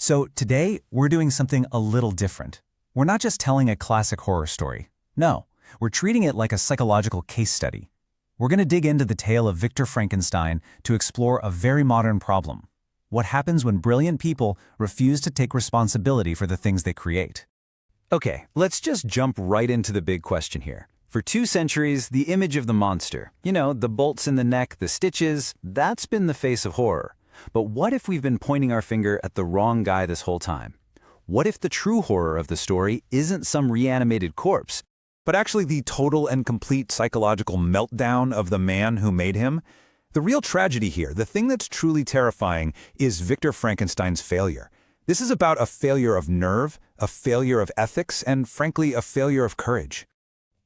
So today, we're doing something a little different. We're not just telling a classic horror story. No, we're treating it like a psychological case study. We're going to dig into the tale of Victor Frankenstein to explore a very modern problem. What happens when brilliant people refuse to take responsibility for the things they create? Okay, let's just jump right into the big question here. For 2 centuries, the image of the monster, the bolts in the neck, the stitches, that's been the face of horror. But what if we've been pointing our finger at the wrong guy this whole time? What if the true horror of the story isn't some reanimated corpse, but actually the total and complete psychological meltdown of the man who made him? The real tragedy here, the thing that's truly terrifying, is Victor Frankenstein's failure. This is about a failure of nerve, a failure of ethics, and frankly, a failure of courage.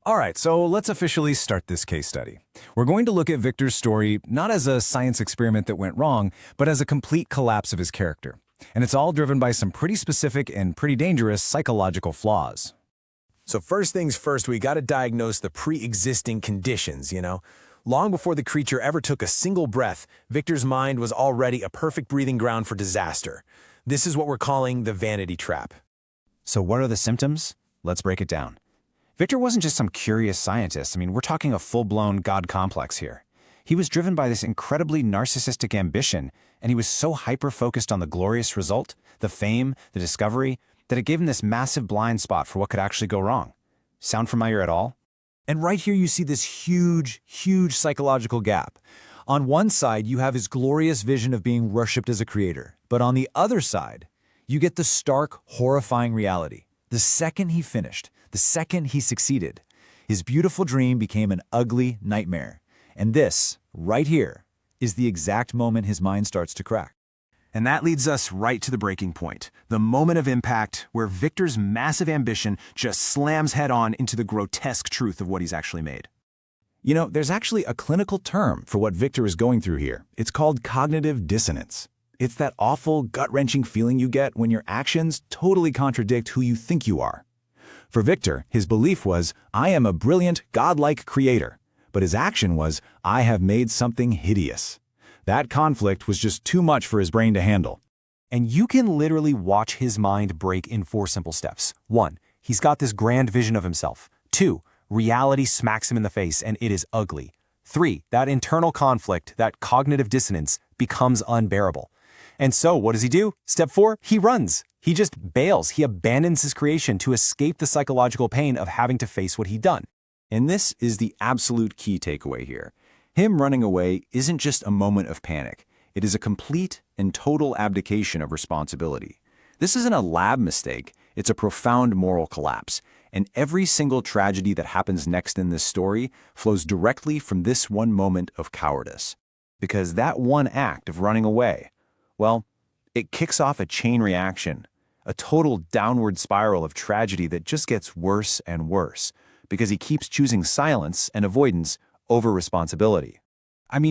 All right, so let's officially start this case study. We're going to look at Victor's story not as a science experiment that went wrong, but as a complete collapse of his character. And it's all driven by some pretty specific and pretty dangerous psychological flaws. So first things first, we got to diagnose the pre-existing conditions, Long before the creature ever took a single breath, Victor's mind was already a perfect breathing ground for disaster. This is what we're calling the vanity trap. So what are the symptoms? Let's break it down. Victor wasn't just some curious scientist. We're talking a full-blown God complex here. He was driven by this incredibly narcissistic ambition, and he was so hyper-focused on the glorious result, the fame, the discovery, that it gave him this massive blind spot for what could actually go wrong. Sound familiar at all? And right here you see this huge psychological gap. On one side, you have his glorious vision of being worshipped as a creator. But on the other side, you get the stark, horrifying reality. The second he finished, the second he succeeded, his beautiful dream became an ugly nightmare. And this, right here, is the exact moment his mind starts to crack. And that leads us right to the breaking point, the moment of impact where Victor's massive ambition just slams head-on into the grotesque truth of what he's actually made. There's actually a clinical term for what Victor is going through here. It's called cognitive dissonance. It's that awful, gut-wrenching feeling you get when your actions totally contradict who you think you are. For Victor, his belief was, I am a brilliant, godlike creator. But his action was, I have made something hideous. That conflict was just too much for his brain to handle. And you can literally watch his mind break in 4 simple steps. 1, he's got this grand vision of himself. 2, reality smacks him in the face and it is ugly. 3, that internal conflict, that cognitive dissonance, becomes unbearable. And so what does he do? Step 4, he runs. He just bails. He abandons his creation to escape the psychological pain of having to face what he'd done. And this is the absolute key takeaway here. Him running away isn't just a moment of panic. It is a complete and total abdication of responsibility. This isn't a lab mistake. It's a profound moral collapse. And every single tragedy that happens next in this story flows directly from this one moment of cowardice. Because that one act of running away, well, it kicks off a chain reaction, a total downward spiral of tragedy that just gets worse and worse, because he keeps choosing silence and avoidance over responsibility.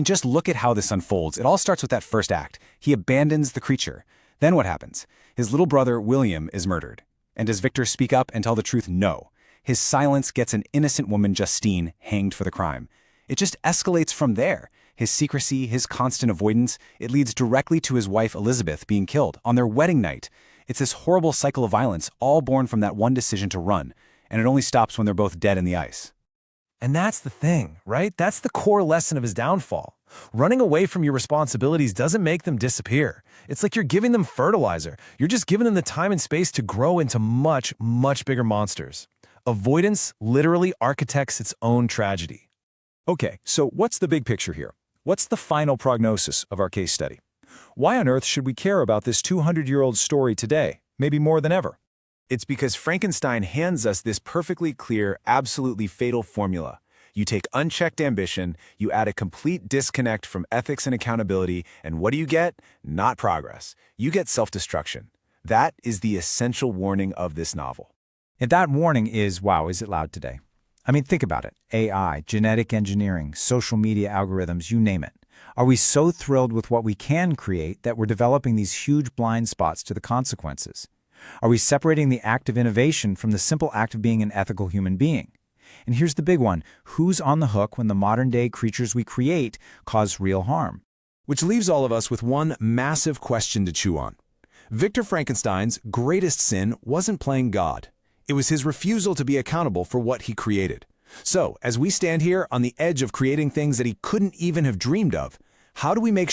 Just look at how this unfolds. It all starts with that first act. He abandons the creature. Then what happens? His little brother, William, is murdered. And does Victor speak up and tell the truth? No. His silence gets an innocent woman, Justine, hanged for the crime. It just escalates from there. His secrecy, his constant avoidance, it leads directly to his wife, Elizabeth, being killed on their wedding night. It's this horrible cycle of violence, all born from that one decision to run. And it only stops when they're both dead in the ice. And that's the thing, right? That's the core lesson of his downfall. Running away from your responsibilities doesn't make them disappear. It's like you're giving them fertilizer. You're just giving them the time and space to grow into much, much bigger monsters. Avoidance literally architects its own tragedy. Okay, so what's the big picture here? What's the final prognosis of our case study? Why on earth should we care about this 200-year-old story today, maybe more than ever? It's because Frankenstein hands us this perfectly clear, absolutely fatal formula. You take unchecked ambition, you add a complete disconnect from ethics and accountability, and what do you get? Not progress. You get self-destruction. That is the essential warning of this novel. And that warning is, wow, is it loud today? Think about it. AI, genetic engineering, social media algorithms, you name it. Are we so thrilled with what we can create that we're developing these huge blind spots to the consequences? Are we separating the act of innovation from the simple act of being an ethical human being? And here's the big one. Who's on the hook when the modern-day creatures we create cause real harm? Which leaves all of us with one massive question to chew on. Victor Frankenstein's greatest sin wasn't playing God. It was his refusal to be accountable for what he created. So, as we stand here on the edge of creating things that he couldn't even have dreamed of, how do we make